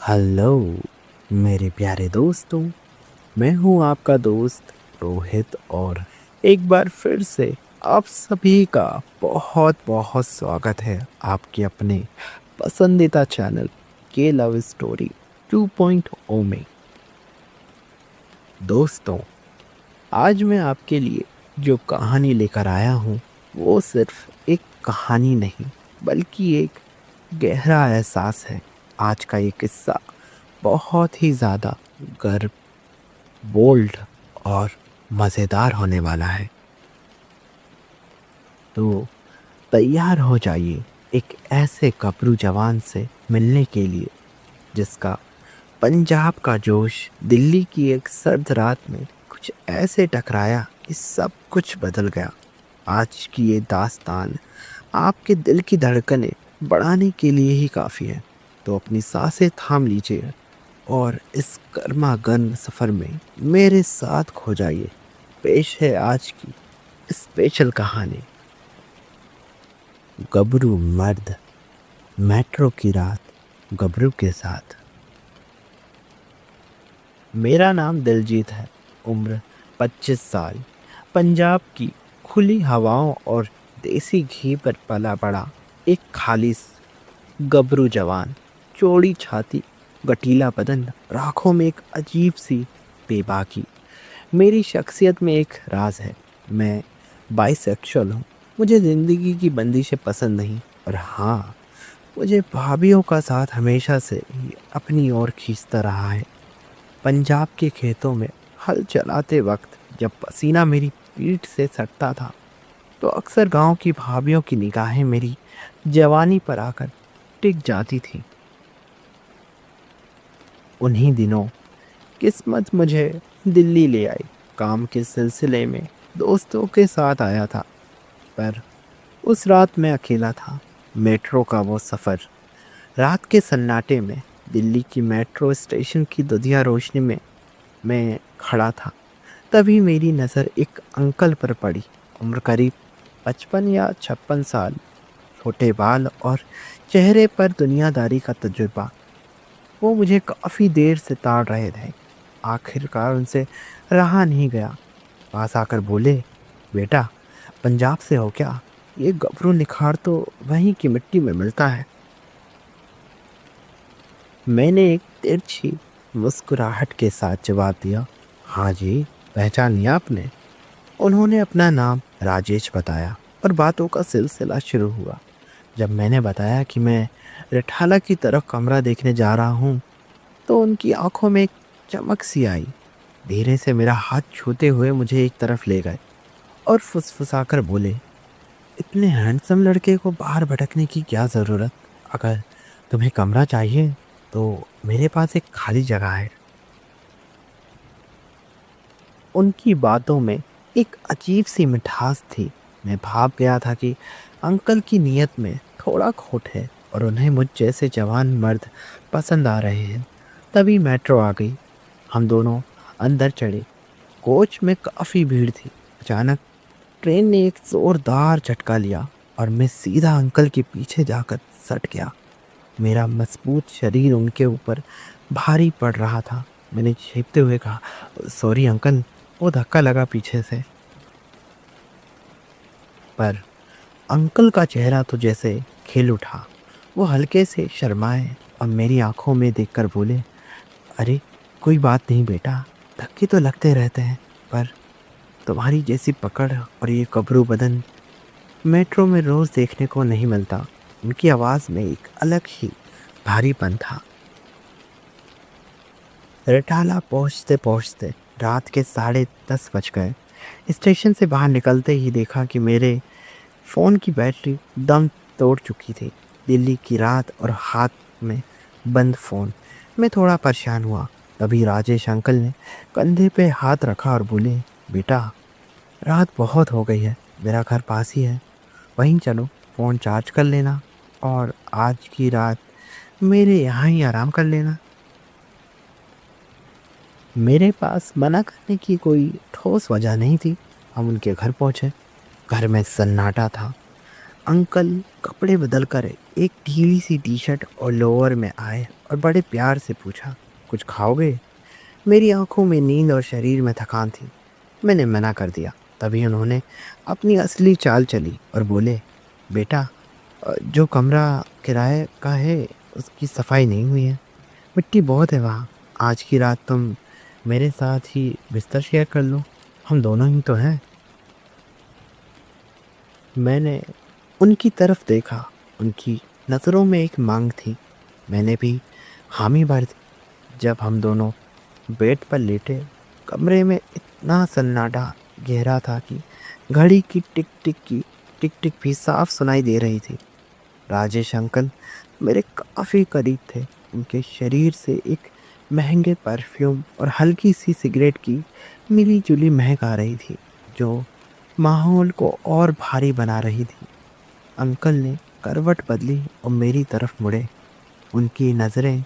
Hello मेरे प्यारे दोस्तों। मैं हूं आपका दोस्त रोहित और एक बार फिर से आप सभी का बहुत बहुत स्वागत है आपके अपने पसंदीदा चैनल के लव स्टोरी 2.0 में। दोस्तों, आज मैं आपके लिए जो कहानी लेकर आया हूं वो सिर्फ एक कहानी नहीं बल्कि एक गहरा एहसास है। आज का ये किस्सा बहुत ही ज़्यादा गर्व, बोल्ड और मज़ेदार होने वाला है। तो तैयार हो जाइए एक ऐसे गबरू जवान से मिलने के लिए जिसका पंजाब का जोश दिल्ली की एक सर्द रात में कुछ ऐसे टकराया कि सब कुछ बदल गया। आज की ये दास्तान आपके दिल की धड़कनें बढ़ाने के लिए ही काफ़ी है। तो अपनी सांसें थाम लीजिए और इस गर्मा गर्म सफ़र में मेरे साथ खो जाइए। पेश है आज की स्पेशल कहानी, गबरू मर्द, मेट्रो की रात, गबरू के साथ। मेरा नाम दिलजीत है। उम्र 25 साल। पंजाब की खुली हवाओं और देसी घी पर पला बड़ा एक खालिस गबरू जवान। चौड़ी छाती, गठीला बदन, आँखों में एक अजीब सी बेबाकी। मेरी शख्सियत में एक राज है। मैं बाइसेक्सुअल हूँ। मुझे ज़िंदगी की बंदिशें पसंद नहीं, और हाँ, मुझे भाभीयों का साथ हमेशा से ही अपनी ओर खींचता रहा है। पंजाब के खेतों में हल चलाते वक्त जब पसीना मेरी पीठ से सटता था तो अक्सर गांव की भाभीयों की निगाहें मेरी जवानी पर आकर टिक जाती थी। उन्हीं दिनों किस्मत मुझे दिल्ली ले आई। काम के सिलसिले में दोस्तों के साथ आया था, पर उस रात मैं अकेला था। मेट्रो का वो सफ़र, रात के सन्नाटे में दिल्ली की मेट्रो स्टेशन की दुधिया रोशनी में मैं खड़ा था। तभी मेरी नज़र एक अंकल पर पड़ी। उम्र करीब 55 या 56 साल, छोटे बाल और चेहरे पर दुनियादारी का तजुर्बा। वो मुझे काफ़ी देर से ताड़ रहे थे। आखिरकार उनसे रहा नहीं गया। पास आकर बोले, बेटा, पंजाब से हो क्या? ये गबरू निखार तो वहीं की मिट्टी में मिलता है। मैंने एक तिरछी मुस्कुराहट के साथ जवाब दिया, हाँ जी, पहचान लिया आपने। उन्होंने अपना नाम राजेश बताया और बातों का सिलसिला शुरू हुआ। जब मैंने बताया कि मैं रिठाला की तरफ कमरा देखने जा रहा हूँ तो उनकी आंखों में एक चमक सी आई। धीरे से मेरा हाथ छूते हुए मुझे एक तरफ ले गए और फुसफुसाकर बोले, इतने हैंडसम लड़के को बाहर भटकने की क्या ज़रूरत? अगर तुम्हें कमरा चाहिए तो मेरे पास एक खाली जगह है। उनकी बातों में एक अजीब सी मिठास थी। मैं भाप गया था कि अंकल की नीयत में थोड़ा खोट है और उन्हें मुझ जैसे जवान मर्द पसंद आ रहे हैं। तभी मेट्रो आ गई। हम दोनों अंदर चढ़े। कोच में काफ़ी भीड़ थी। अचानक ट्रेन ने एक ज़ोरदार झटका लिया और मैं सीधा अंकल के पीछे जाकर सट गया। मेरा मजबूत शरीर उनके ऊपर भारी पड़ रहा था। मैंने चीखते हुए कहा, सॉरी अंकल, वो धक्का लगा पीछे से। पर अंकल का चेहरा तो जैसे खिल उठा। वो हल्के से शर्माए और मेरी आंखों में देखकर बोले, अरे कोई बात नहीं बेटा, धक्के तो लगते रहते हैं, पर तुम्हारी जैसी पकड़ और ये कबरू बदन मेट्रो में रोज़ देखने को नहीं मिलता। उनकी आवाज़ में एक अलग ही भारीपन था। रिठाला पहुँचते पहुँचते रात के 10:30 बज गए। स्टेशन से बाहर निकलते ही देखा कि मेरे फ़ोन की बैटरी दम तोड़ चुकी थी। दिल्ली की रात और हाथ में बंद फ़ोन। मैं थोड़ा परेशान हुआ। तभी राजेश अंकल ने कंधे पे हाथ रखा और बोले, बेटा, रात बहुत हो गई है, मेरा घर पास ही है, वहीं चलो, फ़ोन चार्ज कर लेना और आज की रात मेरे यहाँ ही आराम कर लेना। मेरे पास मना करने की कोई ठोस वजह नहीं थी। हम उनके घर पहुँचे। घर में सन्नाटा था। अंकल कपड़े बदल कर एक ढीली सी टी शर्ट और लोअर में आए और बड़े प्यार से पूछा, कुछ खाओगे? मेरी आंखों में नींद और शरीर में थकान थी। मैंने मना कर दिया। तभी उन्होंने अपनी असली चाल चली और बोले, बेटा, जो कमरा किराए का है उसकी सफाई नहीं हुई है। मिट्टी बहुत है वहाँ। आज की रात तुम मेरे साथ ही बिस्तर शेयर कर लो। हम दोनों ही तो हैं। मैंने उनकी तरफ देखा। उनकी नज़रों में एक मांग थी। मैंने भी हामी भर दी। जब हम दोनों बेड पर लेटे, कमरे में इतना सन्नाटा गहरा था कि घड़ी की टिक टिक भी साफ सुनाई दे रही थी। राजेश अंकल मेरे काफ़ी करीब थे। उनके शरीर से एक महंगे परफ्यूम और हल्की सी सिगरेट की मिली जुली महक आ रही थी, जो माहौल को और भारी बना रही थी। अंकल ने करवट बदली और मेरी तरफ मुड़े। उनकी नज़रें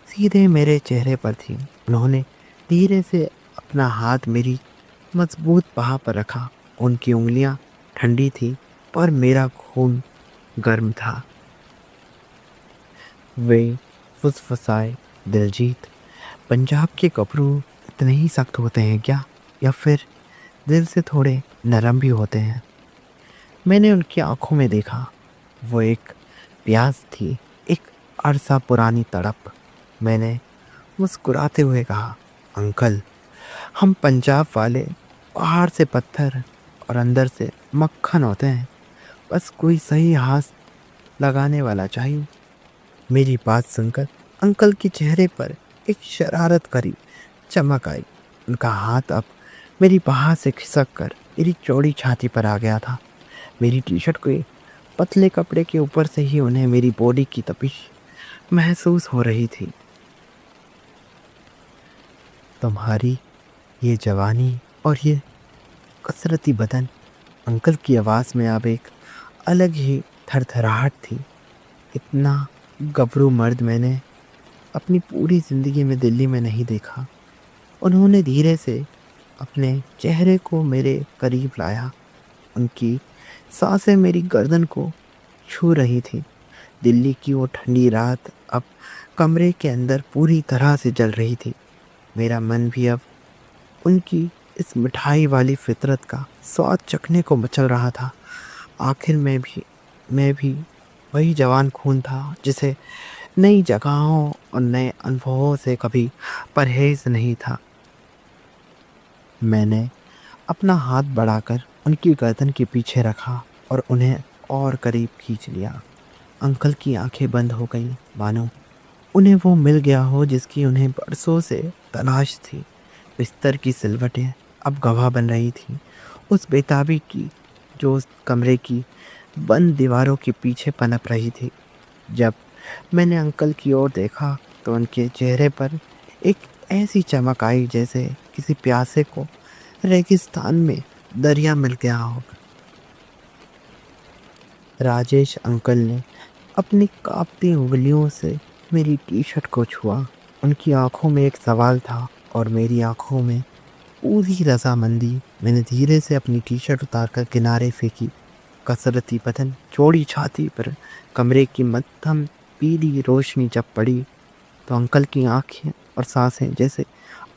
सीधे मेरे चेहरे पर थीं। उन्होंने धीरे से अपना हाथ मेरी मजबूत बाह पर रखा। उनकी उंगलियां ठंडी थी पर मेरा खून गर्म था। वे फुसफुसाए, दिलजीत, पंजाब के कपड़ू इतने ही सख्त होते हैं क्या, या फिर दिल से थोड़े नरम भी होते हैं? मैंने उनकी आंखों में देखा। वो एक प्यास थी, एक अरसा पुरानी तड़प। मैंने मुस्कुराते हुए कहा, अंकल, हम पंजाब वाले बाहर से पत्थर और अंदर से मक्खन होते हैं। बस कोई सही हाथ लगाने वाला चाहिए। मेरी बात सुनकर अंकल के चेहरे पर एक शरारत करी चमक आई। उनका हाथ अब मेरी बाह से खिसक कर मेरी चौड़ी छाती पर आ गया था। मेरी टी शर्ट के पतले कपड़े के ऊपर से ही उन्हें मेरी बॉडी की तपिश महसूस हो रही थी। तुम्हारी ये जवानी और ये कसरती बदन, अंकल की आवाज़ में अब एक अलग ही थरथराहट थी। इतना गबरू मर्द मैंने अपनी पूरी ज़िंदगी में दिल्ली में नहीं देखा। उन्होंने धीरे से अपने चेहरे को मेरे करीब लाया। उनकी सांसें मेरी गर्दन को छू रही थी। दिल्ली की वो ठंडी रात अब कमरे के अंदर पूरी तरह से जल रही थी। मेरा मन भी अब उनकी इस मिठाई वाली फितरत का स्वाद चखने को मचल रहा था। आखिर मैं भी वही जवान खून था जिसे नई जगहों और नए अनुभवों से कभी परहेज नहीं था। मैंने अपना हाथ बढ़ाकर उनकी गर्दन के पीछे रखा और उन्हें और करीब खींच लिया। अंकल की आंखें बंद हो गईं, मानो उन्हें वो मिल गया हो जिसकी उन्हें बरसों से तलाश थी। बिस्तर की सिलवटें अब गवाह बन रही थीं उस बेताबी की जो उस कमरे की बंद दीवारों के पीछे पनप रही थी। जब मैंने अंकल की ओर देखा तो उनके चेहरे पर एक ऐसी चमक आई जैसे किसी प्यासे को रेगिस्तान में दरिया मिल गया हो। राजेश अंकल ने अपनी कांपती उंगलियों से मेरी टी शर्ट को छुआ। उनकी आंखों में एक सवाल था और मेरी आंखों में पूरी रजामंदी। मैंने धीरे से अपनी टी शर्ट उतारकर किनारे फेंकी। कसरती बदन, चौड़ी छाती पर कमरे की मध्यम पीली रोशनी जब पड़ी तो अंकल की आंखें और सांसें जैसे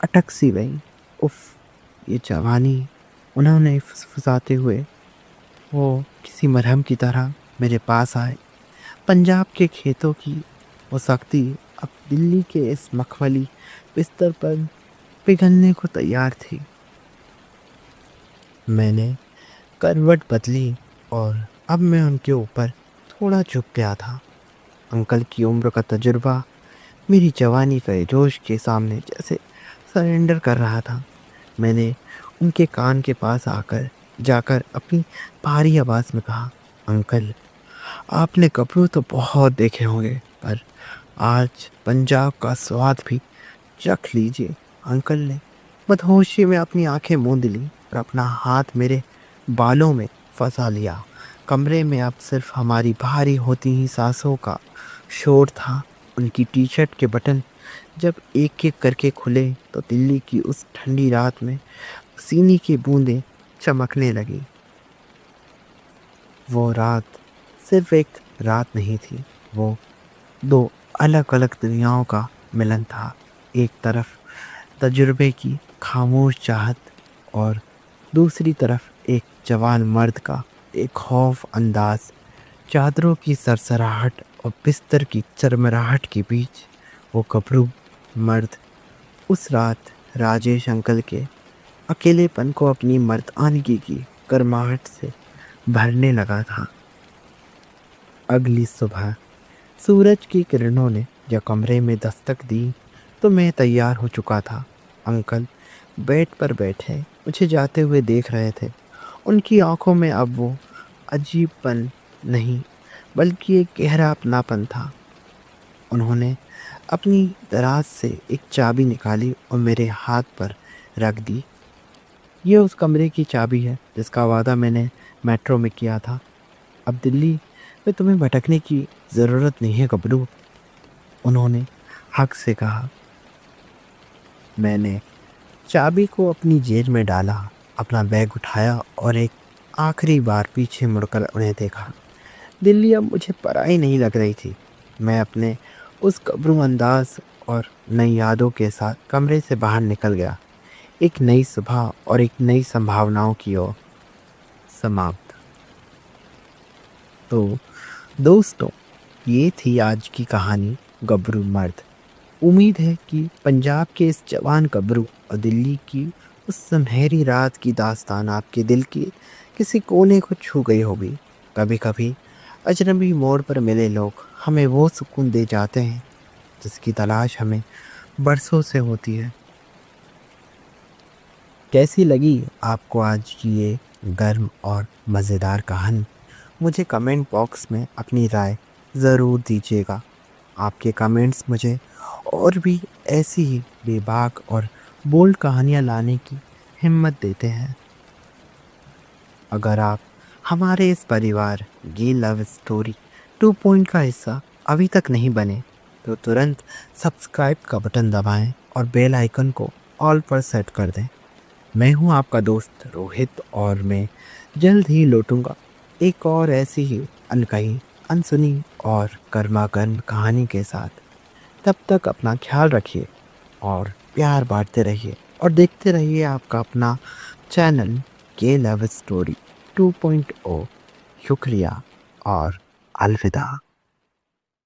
अटक सी गईं। उफ, ये जवानी! उन्होंने फुसफुसाते हुए वो किसी मरहम की तरह मेरे पास आए। पंजाब के खेतों की वो सख्ती अब दिल्ली के इस मखमली बिस्तर पर पिघलने को तैयार थी। मैंने करवट बदली और अब मैं उनके ऊपर थोड़ा झुक गया था। अंकल की उम्र का तजुर्बा मेरी जवानी के जोश के सामने जैसे सरेंडर कर रहा था। मैंने उनके कान के पास जाकर अपनी भारी आवाज़ में कहा, अंकल, आपने कपड़े तो बहुत देखे होंगे पर आज पंजाब का स्वाद भी चख लीजिए। अंकल ने मदहोशी में अपनी आंखें मूंद ली और अपना हाथ मेरे बालों में फंसा लिया। कमरे में अब सिर्फ हमारी भारी होती ही सांसों का शोर था। उनकी टी शर्ट के बटन जब एक एक करके खुले तो दिल्ली की उस ठंडी रात में सीनी की बूंदें चमकने लगी। वो रात सिर्फ एक रात नहीं थी, वो दो अलग अलग दुनियाओं का मिलन था। एक तरफ तजुर्बे की खामोश चाहत और दूसरी तरफ एक जवान मर्द का एक खौफ अंदाज। चादरों की सरसराहट और बिस्तर की चरमराहट के बीच वो गभरू मर्द उस रात राजेश अंकल के अकेलेपन को अपनी मर्दानगी की गर्माहट से भरने लगा था। अगली सुबह सूरज की किरणों ने जब कमरे में दस्तक दी तो मैं तैयार हो चुका था। अंकल बेड पर बैठे मुझे जाते हुए देख रहे थे। उनकी आंखों में अब वो अजीबपन नहीं बल्कि एक गहरा अपनापन था। उन्होंने अपनी दराज से एक चाबी निकाली और मेरे हाथ पर रख दी। ये उस कमरे की चाबी है जिसका वादा मैंने मेट्रो में किया था। अब दिल्ली में तुम्हें भटकने की ज़रूरत नहीं है गबरू, उन्होंने हक से कहा। मैंने चाबी को अपनी जेब में डाला, अपना बैग उठाया और एक आखिरी बार पीछे मुड़कर उन्हें देखा। दिल्ली अब मुझे पराई नहीं लग रही थी। मैं अपने उस गबरू अंदाज और नई यादों के साथ कमरे से बाहर निकल गया, एक नई सुबह और एक नई संभावनाओं की ओर। समाप्त। तो दोस्तों, ये थी आज की कहानी गबरू मर्द। उम्मीद है कि पंजाब के इस जवान गबरू और दिल्ली की उस सुनहरी रात की दास्तान आपके दिल के किसी कोने को छू गई होगी। कभी कभी अजनबी मोड़ पर मिले लोग हमें वो सुकून दे जाते हैं जिसकी तलाश हमें बरसों से होती है। कैसी लगी आपको आज की ये गर्म और मज़ेदार कहानी? मुझे कमेंट बॉक्स में अपनी राय ज़रूर दीजिएगा। आपके कमेंट्स मुझे और भी ऐसी ही बेबाक और बोल्ड कहानियाँ लाने की हिम्मत देते हैं। अगर आप हमारे इस परिवार ये लव स्टोरी 2 का हिस्सा अभी तक नहीं बने तो तुरंत सब्सक्राइब का बटन दबाएं और बेल आइकन को ऑल पर सेट कर दें। मैं हूं आपका दोस्त रोहित और मैं जल्द ही लौटूंगा एक और ऐसी ही अनकही, अनसुनी और गर्मा गर्म कहानी के साथ। तब तक अपना ख्याल रखिए और प्यार बांटते रहिए और देखते रहिए आपका अपना चैनल के लव स्टोरी 2.0। शुक्रिया और अलविदा।